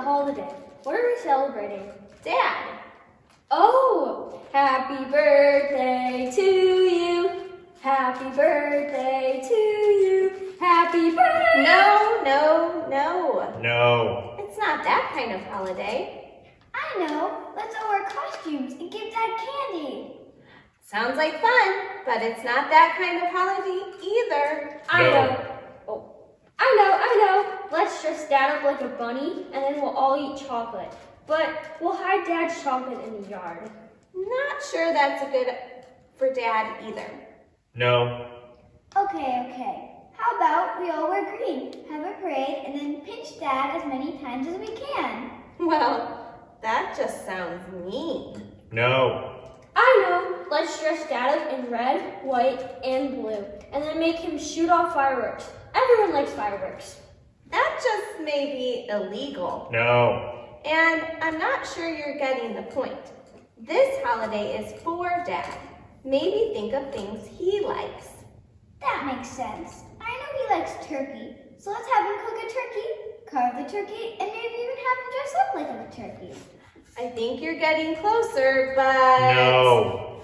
holiday. What are we celebrating? Dad. Oh, happy birthday to you. Happy birthday to you. Happy birthday. No. No. It's not that kind of holiday. I know. Let's all wear costumes and give Dad candy. Sounds like fun, but it's not that kind of holiday either. I No. know. Oh, I know. Let's dress Dad up like a bunny, and then we'll all eat chocolate. But we'll hide Dad's chocolate in the yard. Not sure that's a good for Dad either. No. Okay. How about we all wear green, have a parade, and then pinch Dad as many times as we can? Well, that just sounds mean. No. I know. Let's dress Dad up in red, white, and blue, and then make him shoot off fireworks. Everyone likes fireworks. That just may be illegal. No. And I'm not sure you're getting the point. This holiday is for Dad. Maybe think of things he likes. That makes sense. I know he likes turkey, so let's have him cook a turkey, carve the turkey, and maybe even have him dress up like a turkey. I think you're getting closer, but... No.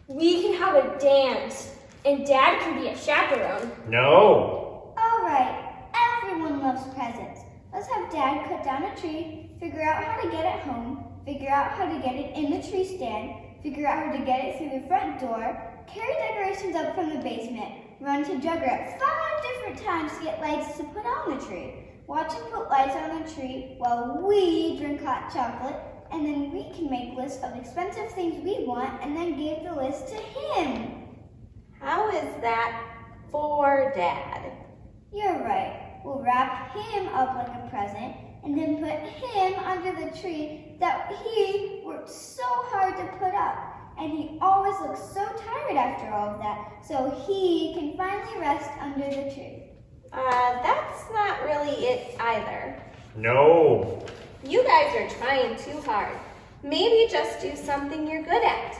We can have a dance, and Dad can be a chaperone. No. All right, everyone loves presents. Let's have Dad cut down a tree, figure out how to get it home, figure out how to get it in the tree stand, figure out how to get it through the front door, carry decorations up from the basement, run to Juggerot 5 different times to get lights to put on the tree, watch him put lights on the tree while we drink hot chocolate, and then we can make lists of expensive things we want and then give the list to him. How is that for Dad? You're right. We'll wrap him up like a present and then put him under the tree that he worked so hard to put up. And he always looks so tired after all of that, so he can finally rest under the tree. That's not really it either. No. You guys are trying too hard. Maybe just do something you're good at.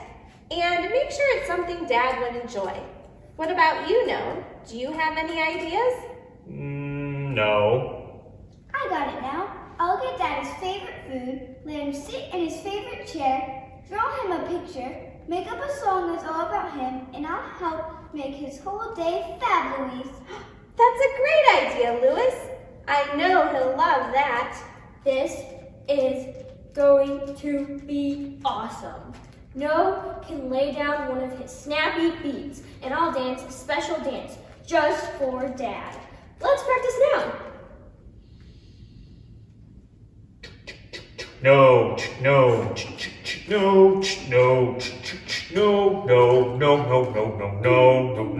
And make sure it's something Dad would enjoy. What about you, Noah? Do you have any ideas? No. I got it now. I'll get Dad his favorite food, let him sit in his favorite chair, draw him a picture, make up a song that's all about him, and I'll help make his whole day fabulous. That's a great idea, Louis. I know he'll love that. This is going to be awesome. Noah can lay down one of his snappy beats, and I'll dance a special dance just for Dad. Let's practice now. No. No. No. No. No. No. No. No. No.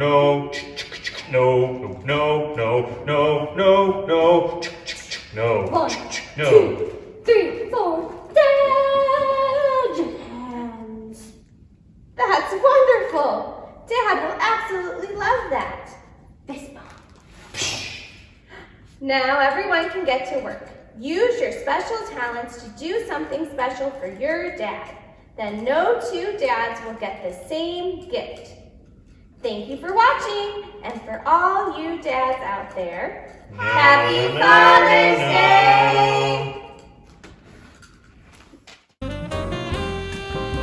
No. No. No. No, no. No. 1, No. 2, 3, 4. Dad hands. That's wonderful. Dad will absolutely love that. Fist bump. Now everyone can get to work. Use your special talents to do something special for your dad. Then no two dads will get the same gift. Thank you for watching, and for all you dads out there, Happy Father's Day!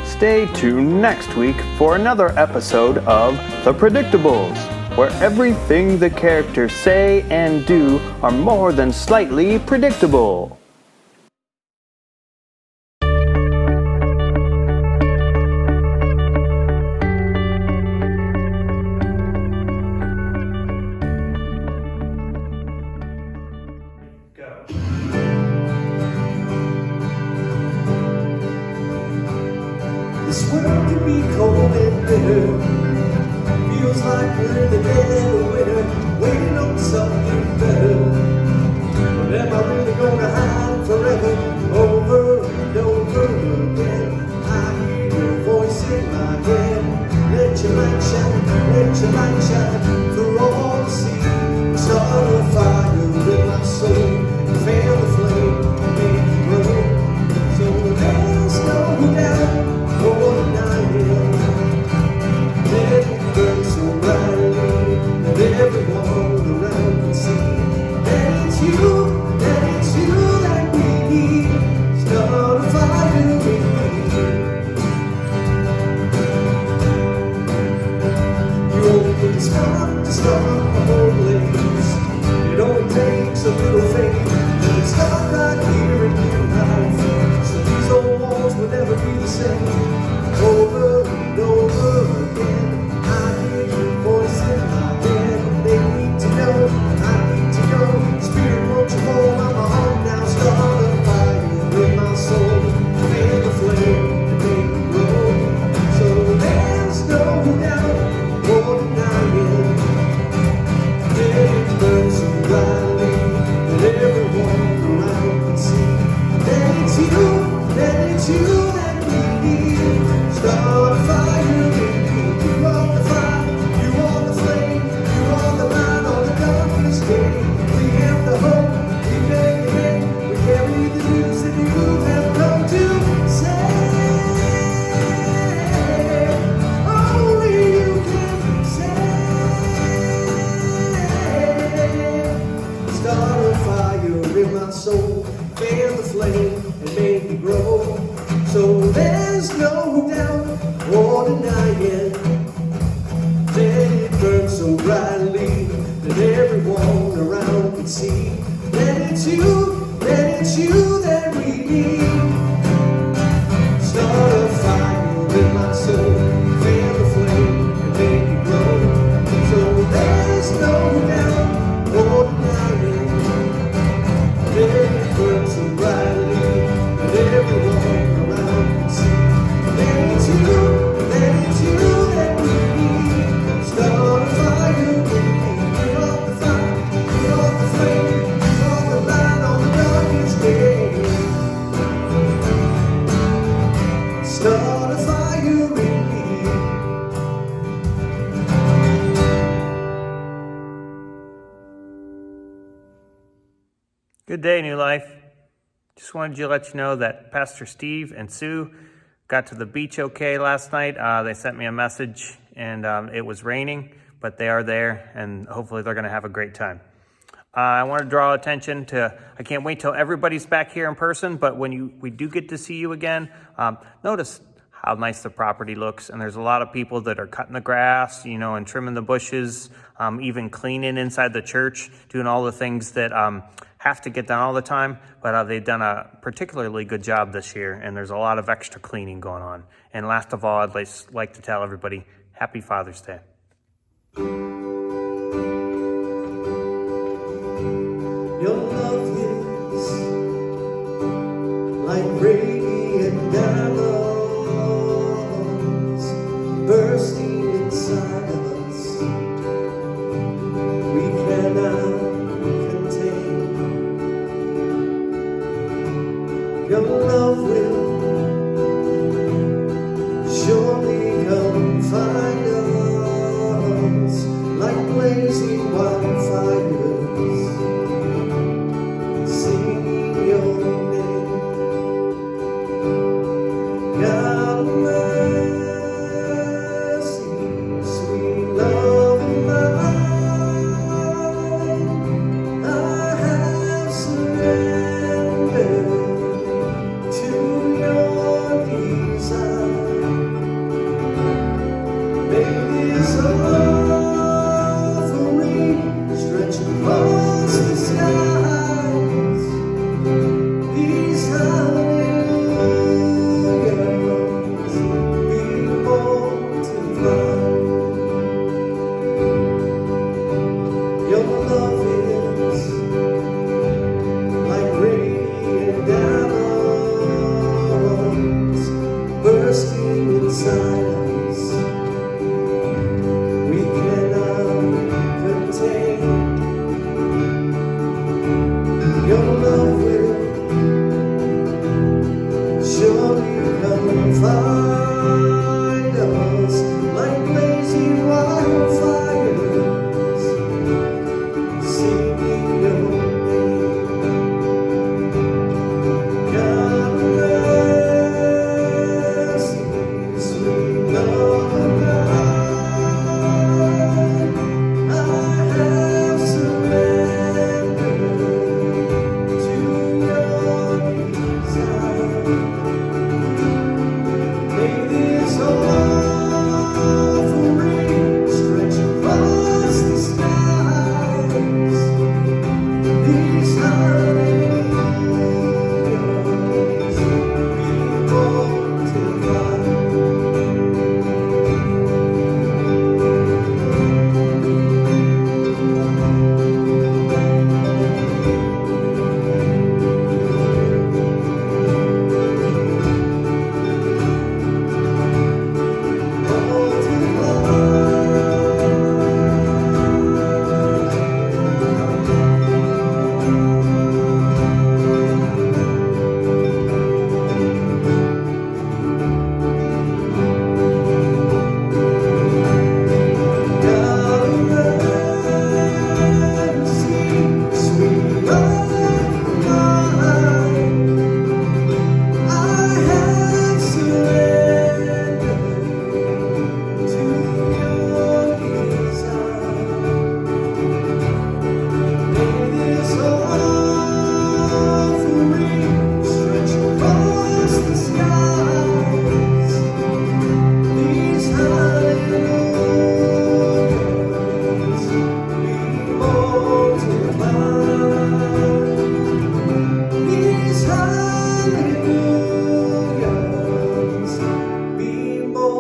Stay tuned next week for another episode of The Predictables, where everything the characters say and do are more than slightly predictable. This world can be cold and bitter. Feels like we're in the dead of winter, waiting on something better. But am I really gonna hide forever, over and over again? I hear your voice in my head. Let your light shine for all to see. Start a fire in my soul, fan the flame, and make it grow. So there's no doubt. Let it burn so brightly that everyone around can see. And it's you that we need. Good day, New Life. Just wanted to let you know that Pastor Steve and Sue got to the beach okay last night. They sent me a message, and it was raining, but they are there, and hopefully they're going to have a great time. I want to draw attention to, I can't wait till everybody's back here in person, but when we do get to see you again, notice how nice the property looks. And there's a lot of people that are cutting the grass, and trimming the bushes, even cleaning inside the church, doing all the things that have to get done all the time. But they've done a particularly good job this year, and there's a lot of extra cleaning going on. And last of all, I'd like to tell everybody, Happy Father's Day. Your love is like radiant diamonds bursting inside of us. We cannot contain. Your love will surely come find us like blazing wildfires. Singing your name, God of mercy, sweet love of mine, I have surrendered to your desire. May this offering stretch across the skies. These hallelujahs be multiplied. Your love is like radiant diamonds bursting inside us. We cannot contain. Your love will surely come find us like blazing wildfires, singing your name. God of mercy, sweet love of mine, I have surrendered to your desire. May this offering stretch across the skies. These hallelujahs be multiplied. God of mercy, sweet love of mine, I have surrendered to your desire. May this offering stretch across the skies. These hallelujahs be multiplied. These hallelujahs be multiplied.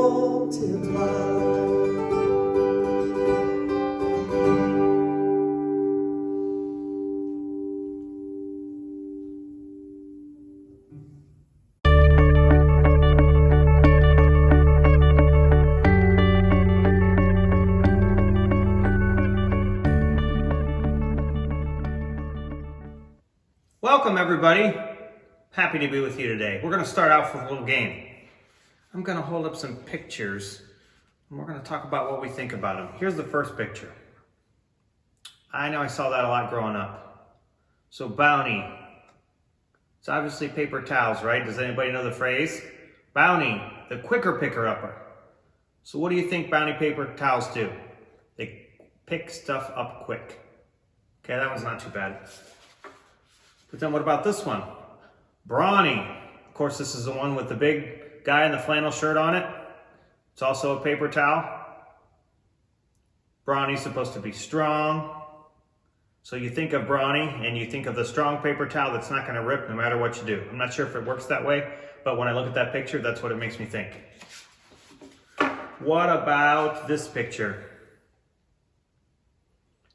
Welcome, everybody. Happy to be with you today. We're going to start out with a little game. I'm going to hold up some pictures, and we're going to talk about what we think about them. Here's the first picture. I know I saw that a lot growing up. So Bounty. It's obviously paper towels, right? Does anybody know the phrase? Bounty, the quicker picker-upper. So what do you think Bounty paper towels do? They pick stuff up quick. Okay, that one's not too bad. But then what about this one? Brawny. Of course, this is the one with the big guy in the flannel shirt on it. It's also a paper towel. Brawny's supposed to be strong. So you think of Brawny and you think of the strong paper towel that's not going to rip no matter what you do. I'm not sure if it works that way, but when I look at that picture, that's what it makes me think. What about this picture?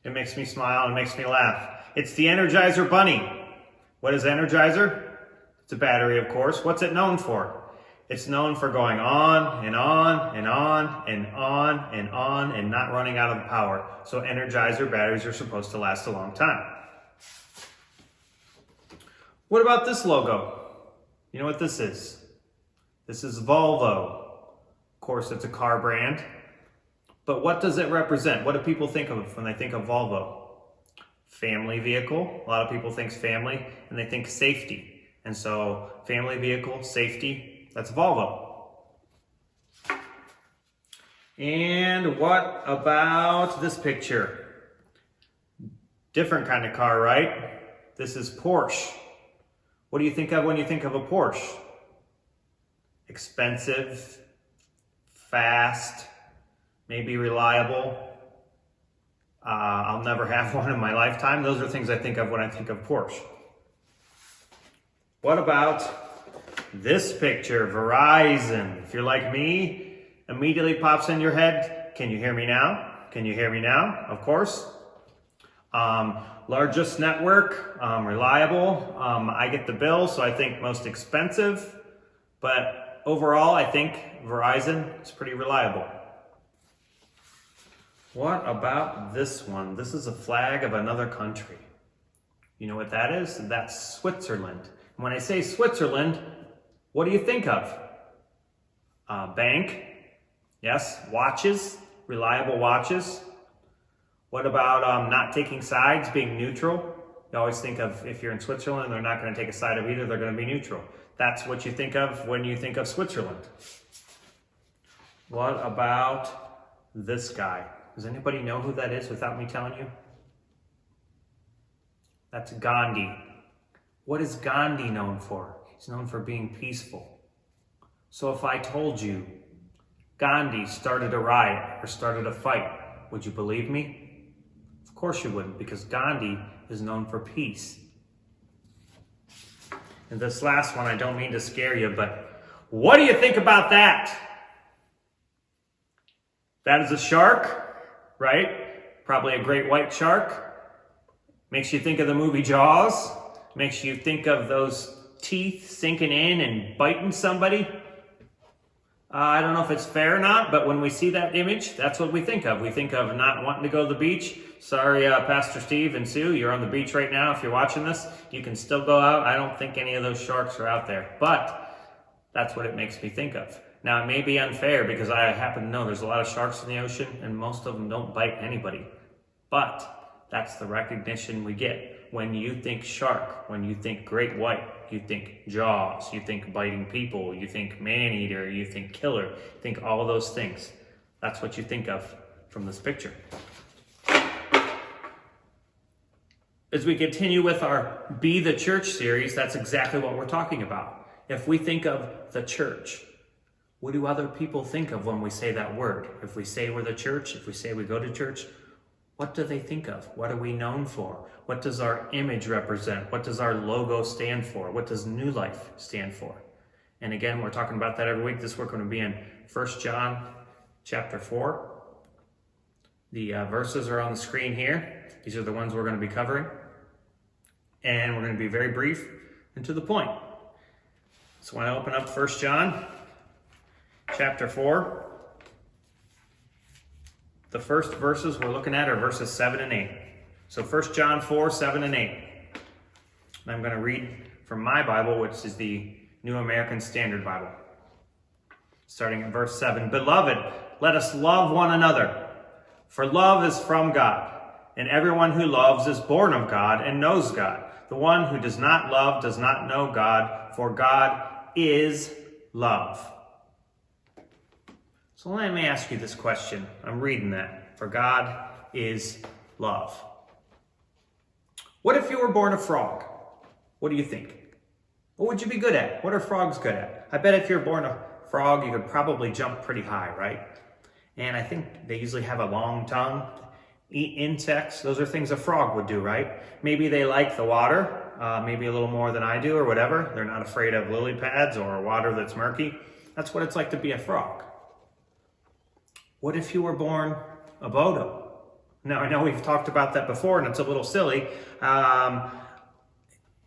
It makes me smile and makes me laugh. It's the Energizer Bunny. What is Energizer? It's a battery, of course. What's it known for? It's known for going on and on and on and on and on and not running out of power. So Energizer batteries are supposed to last a long time. What about this logo? You know what this is? This is Volvo. Of course, it's a car brand. But what does it represent? What do people think of when they think of Volvo? Family vehicle. A lot of people think family and they think safety. And so family vehicle, safety, that's Volvo. And what about this picture? Different kind of car, right? This is Porsche. What do you think of when you think of a Porsche? Expensive, fast, maybe reliable. I'll never have one in my lifetime. Those are things I think of when I think of Porsche. What about this picture, Verizon? If you're like me, immediately pops in your head. Can you hear me now? Can you hear me now? Of course. Largest network, reliable. I get the bill, so I think most expensive. But overall, I think Verizon is pretty reliable. What about this one? This is a flag of another country. You know what that is? That's Switzerland. When I say Switzerland, what do you think of? Bank, yes. Watches, reliable watches. What about not taking sides, being neutral? You always think of, if you're in Switzerland, they're not going to take a side of either, they're going to be neutral. That's what you think of when you think of Switzerland. What about this guy? Does anybody know who that is without me telling you? That's Gandhi. What is Gandhi known for? He's known for being peaceful. So if I told you Gandhi started a riot or started a fight, would you believe me? Of course you wouldn't, because Gandhi is known for peace. And this last one, I don't mean to scare you, but what do you think about that? That is a shark, right? Probably a great white shark. Makes you think of the movie Jaws. Makes you think of those teeth sinking in and biting somebody. I don't know if it's fair or not, but when we see that image, that's what we think of. We think of not wanting to go to the beach. Sorry, Pastor Steve and Sue, you're on the beach right now. If you're watching this, you can still go out. I don't think any of those sharks are out there, but that's what it makes me think of. Now, it may be unfair because I happen to know there's a lot of sharks in the ocean and most of them don't bite anybody. But that's the recognition we get. When you think shark, when you think great white, you think Jaws, you think biting people, you think man-eater, you think killer, you think all those things. That's what you think of from this picture. As we continue with our Be the Church series, that's exactly what we're talking about. If we think of the church, what do other people think of when we say that word? If we say we're the church, if we say we go to church, what do they think of? What are we known for? What does our image represent? What does our logo stand for? What does New Life stand for? And again, we're talking about that every week. This week we're going to be in 1 John chapter 4. The verses are on the screen here. These are the ones we're going to be covering. And we're going to be very brief and to the point. So when I open up 1 John chapter 4, the first verses we're looking at are verses 7 and 8. So 1 John 4, 7 and 8. And I'm going to read from my Bible, which is the New American Standard Bible. Starting at verse 7. Beloved, let us love one another, for love is from God, and everyone who loves is born of God and knows God. The one who does not love does not know God, for God is love. So let me ask you this question. I'm reading that. For God is love. What if you were born a frog? What do you think? What would you be good at? What are frogs good at? I bet if you're born a frog, you could probably jump pretty high, right? And I think they usually have a long tongue, eat insects. Those are things a frog would do, right? Maybe they like the water, maybe a little more than I do or whatever. They're not afraid of lily pads or water that's murky. That's what it's like to be a frog. What if you were born a Bodo? Now, I know we've talked about that before, and it's a little silly.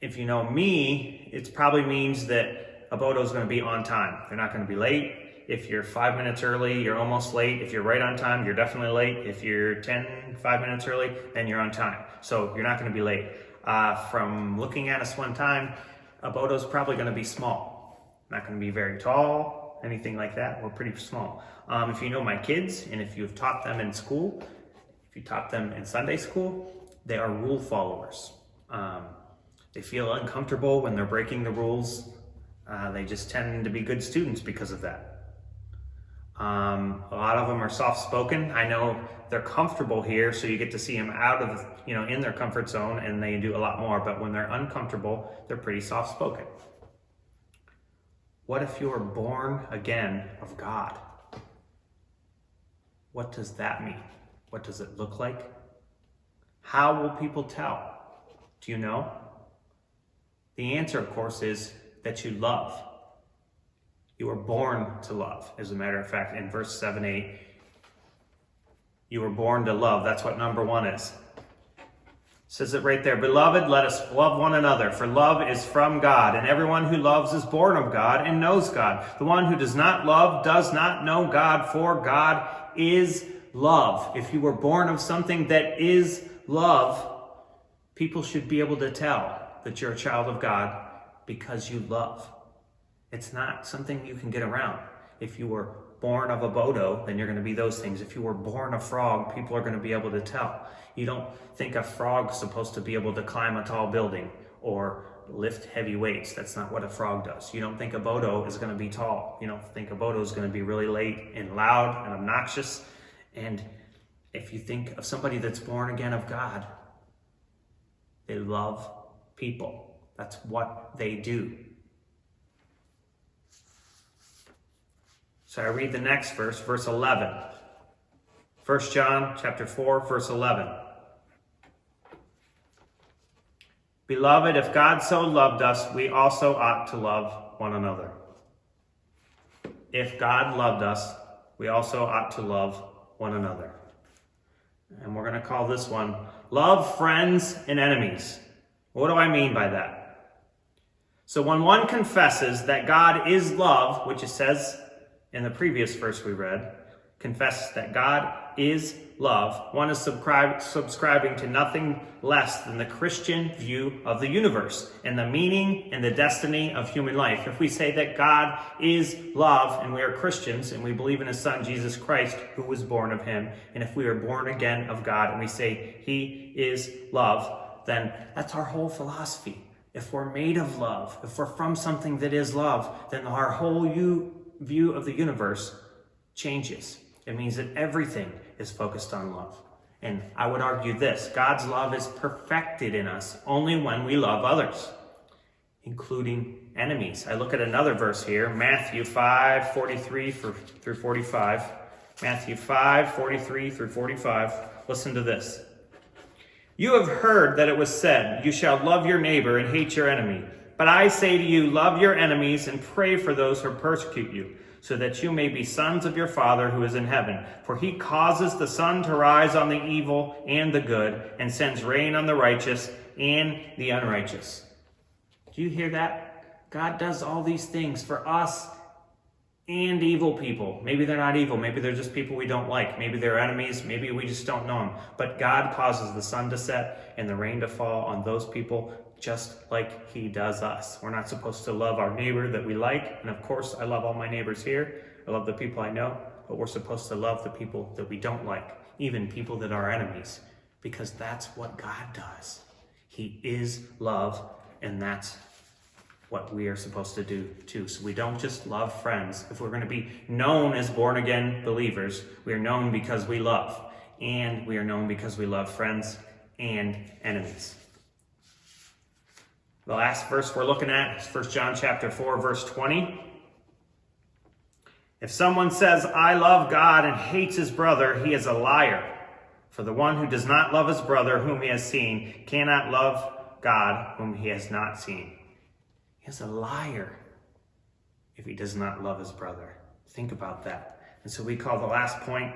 If you know me, it probably means that a Bodo is going to be on time. They're not going to be late. If you're 5 minutes early, you're almost late. If you're right on time, you're definitely late. If you're 5 minutes early, then you're on time. So you're not going to be late. From looking at us one time, a Bodo is probably going to be small. Not going to be very tall, anything like that. We're pretty small. If you know my kids, and if you've taught them in school, if you taught them in Sunday school, they are rule followers. They feel uncomfortable when they're breaking the rules. They just tend to be good students because of that. A lot of them are soft-spoken. I know they're comfortable here, so you get to see them out of, in their comfort zone, and they do a lot more. But when they're uncomfortable, they're pretty soft-spoken. What if you were born again of God? What does that mean? What does it look like? How will people tell? Do you know? The answer, of course, is that you love. You were born to love. As a matter of fact, in verse 7-8, you were born to love. That's what number 1 is. It says it right there. Beloved, let us love one another, for love is from God, and everyone who loves is born of God and knows God. The one who does not love does not know God, for God is love. If you were born of something that is love, people should be able to tell that you're a child of God because you love. It's not something you can get around. If you were born of a Bodo, then you're going to be those things. If you were born a frog, people are going to be able to tell. You don't think a frog's supposed to be able to climb a tall building or lift heavy weights. That's not what a frog does. You don't think a Bodo is going to be tall. You don't think a Bodo is going to be really late and loud and obnoxious. And if you think of somebody that's born again of God, they love people. That's what they do. So I read the next verse, verse 11. 1 John chapter 4, verse 11. Beloved, if God so loved us, we also ought to love one another. If God loved us, we also ought to love one another. And we're going to call this one, Love Friends and Enemies. What do I mean by that? So when one confesses that God is love, which it says in the previous verse we read, confess that God is love, one is subscribing to nothing less than the Christian view of the universe and the meaning and the destiny of human life. If we say that God is love and we are Christians and we believe in his son Jesus Christ who was born of him, and if we are born again of God and we say he is love, then that's our whole philosophy. If we're made of love, if we're from something that is love, then our whole view of the universe changes. It means that everything is focused on love. And I would argue this, God's love is perfected in us only when we love others, including enemies. I look at another verse here, Matthew 5:43 through 45. Matthew 5:43 through 45. Listen to this. You have heard that it was said, you shall love your neighbor and hate your enemy. But I say to you, love your enemies and pray for those who persecute you, so that you may be sons of your Father who is in heaven. For he causes the sun to rise on the evil and the good, and sends rain on the righteous and the unrighteous. Do you hear that? God does all these things for us and evil people. Maybe they're not evil. Maybe they're just people we don't like. Maybe they're enemies. Maybe we just don't know them. But God causes the sun to set and the rain to fall on those people just like he does us. We're not supposed to love our neighbor that we like. And of course, I love all my neighbors here. I love the people I know. But we're supposed to love the people that we don't like, even people that are enemies, because that's what God does. He is love, and that's what we are supposed to do too. So we don't just love friends. If we're going to be known as born-again believers, we are known because we love. And we are known because we love friends and enemies. The last verse we're looking at is 1 John chapter 4, verse 20. If someone says, I love God and hates his brother, he is a liar. For the one who does not love his brother whom he has seen cannot love God whom he has not seen. He is a liar if he does not love his brother. Think about that. And so we call the last point,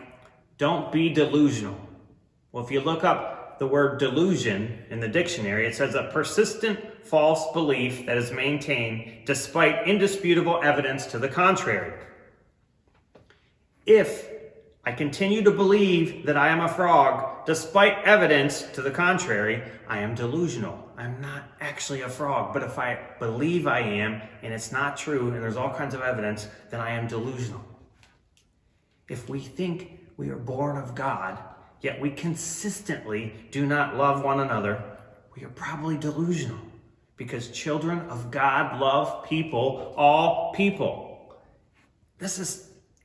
don't be delusional. Well, if you look up the word delusion in the dictionary, it says a persistent false belief that is maintained despite indisputable evidence to the contrary. If I continue to believe that I am a frog, despite evidence to the contrary, I am delusional. I'm not actually a frog. But if I believe I am, and it's not true, and there's all kinds of evidence, then I am delusional. If we think we are born of God, yet we consistently do not love one another, we are probably delusional. Because children of God love people, all people.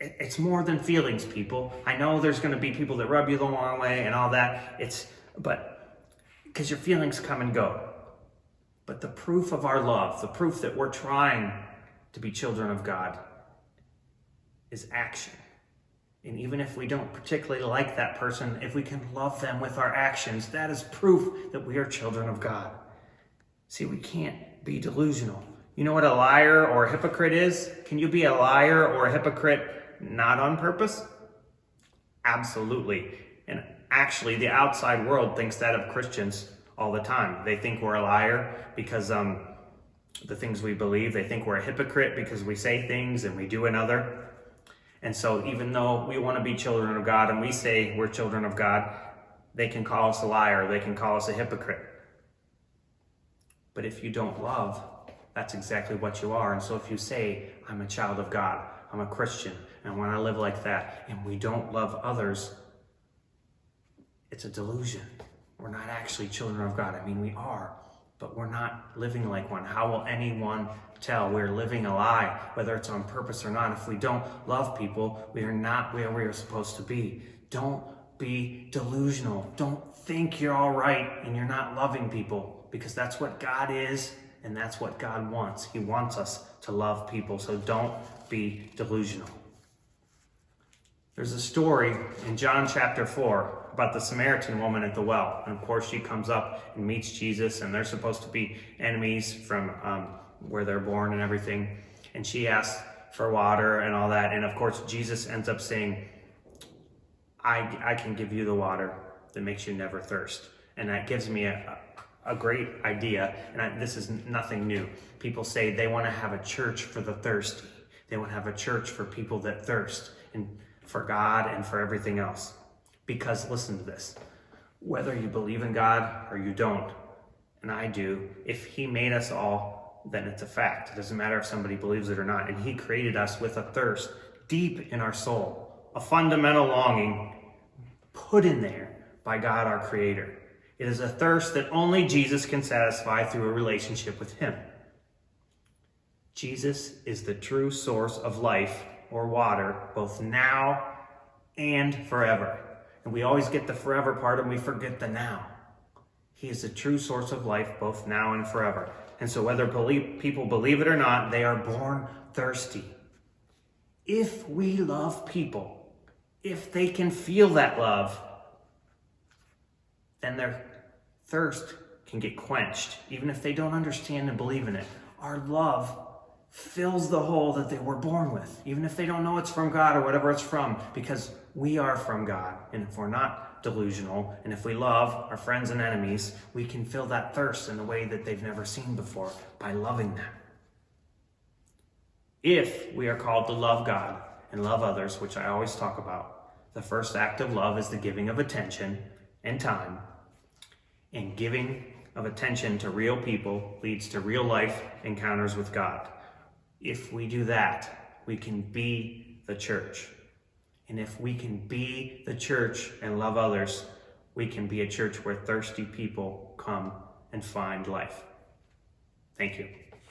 It's more than feelings, people. I know there's going to be people that rub you the wrong way and all that. But because your feelings come and go. But the proof of our love, the proof that we're trying to be children of God, is action. And even if we don't particularly like that person, if we can love them with our actions, that is proof that we are children of God. See, we can't be delusional. You know what a liar or a hypocrite is? Can you be a liar or a hypocrite not on purpose? Absolutely. And actually, the outside world thinks that of Christians all the time. They think we're a liar because the things we believe. They think we're a hypocrite because we say things and we do another. And so even though we want to be children of God and we say we're children of God, they can call us a liar. They can call us a hypocrite. But if you don't love, that's exactly what you are. And so if you say, I'm a child of God, I'm a Christian, and I want to live like that, and we don't love others, it's a delusion. We're not actually children of God. I mean, we are, but we're not living like one. How will anyone tell we're living a lie, whether it's on purpose or not? If we don't love people, we are not where we are supposed to be. Don't be delusional. Don't think you're all right and you're not loving people, because that's what God is and that's what God wants. He wants us to love people, so don't be delusional. There's a story in John chapter 4 about the Samaritan woman at the well. And of course, she comes up and meets Jesus, and they're supposed to be enemies from where they're born and everything. And she asks for water and all that. And of course, Jesus ends up saying, I can give you the water that makes you never thirst. And that gives me a great idea. And this is nothing new. People say they want to have a church for the thirsty. They want to have a church for people that thirst, and for God and for everything else. Because listen to this, whether you believe in God or you don't, and I do, if he made us all, then it's a fact. It doesn't matter if somebody believes it or not. And he created us with a thirst deep in our soul, a fundamental longing put in there by God, our Creator. It is a thirst that only Jesus can satisfy through a relationship with him. Jesus is the true source of life, or water, both now and forever. And we always get the forever part and we forget the now. He is the true source of life, both now and forever. And so whether people believe it or not, they are born thirsty. If we love people, if they can feel that love, then their thirst can get quenched, even if they don't understand and believe in it. Our love fills the hole that they were born with, even if they don't know it's from God or whatever it's from, because we are from God. And if we're not delusional, and if we love our friends and enemies, we can fill that thirst in a way that they've never seen before by loving them. If we are called to love God and love others, which I always talk about, the first act of love is the giving of attention and time. And giving of attention to real people leads to real life encounters with God. If we do that, we can be the church. And if we can be the church and love others, we can be a church where thirsty people come and find life. Thank you.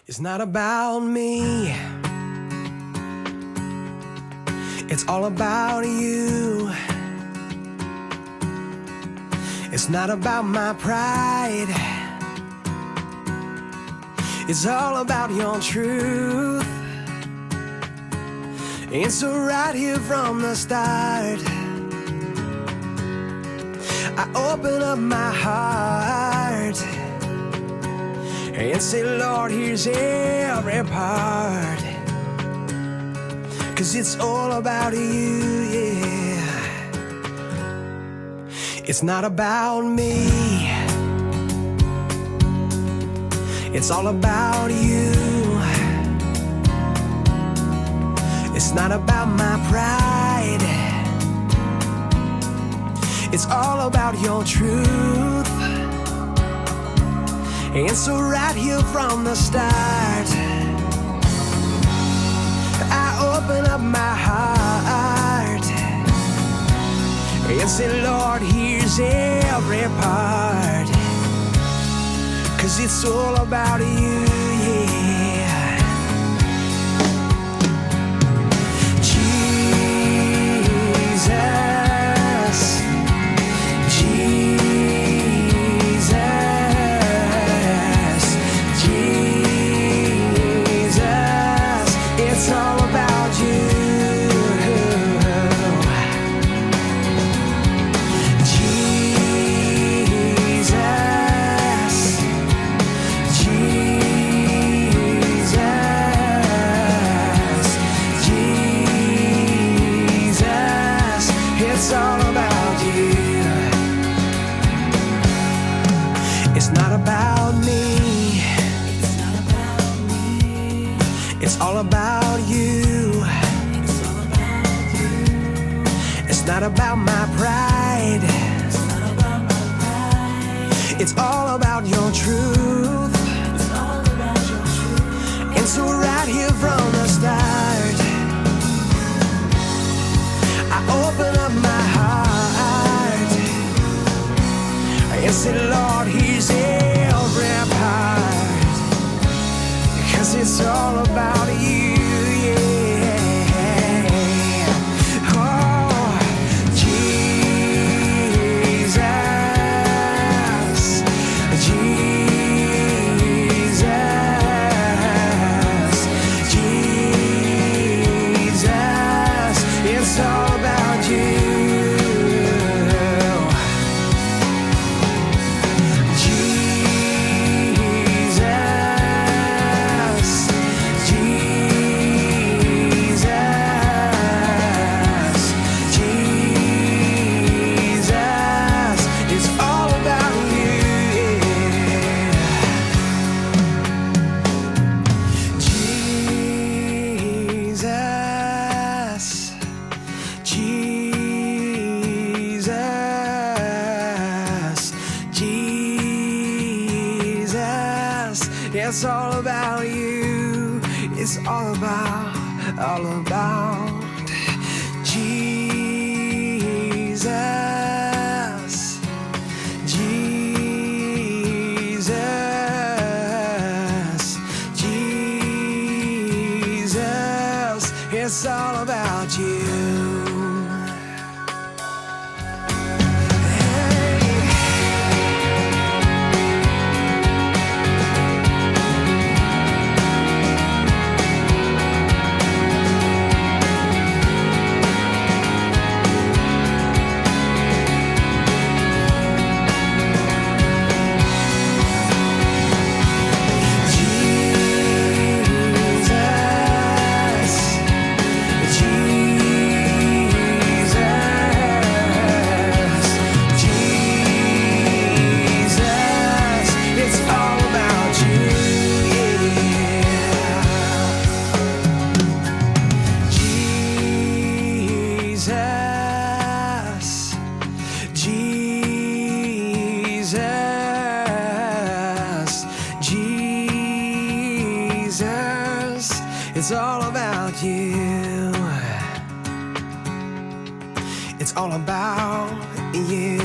It's not about me. It's all about you. It's not about my pride. It's all about your truth. And so right here from the start, I open up my heart and say, Lord, here's every part. 'Cause it's all about you, yeah. It's not about me. It's all about you. It's not about my pride. It's all about your truth. And so right here from the start, I open up my heart and say, Lord, here's every part. 'Cause it's all about you, yeah. Jesus, Jesus, Jesus, it's all about you. It's all about you. It's not about me. It's not about me. It's all about you. It's all about you. It's not about my pride. It's not about my pride. It's all about your truth. It's all about your truth. And so right here from the start, I open up my heart and say, Lord, here's every part. 'Cause it's all about you, yeah. Oh, Jesus, Jesus, Jesus, it's all about you. It's all about you. It's all about Jesus, Jesus, Jesus. It's all about you. It's all about you. It's all about you.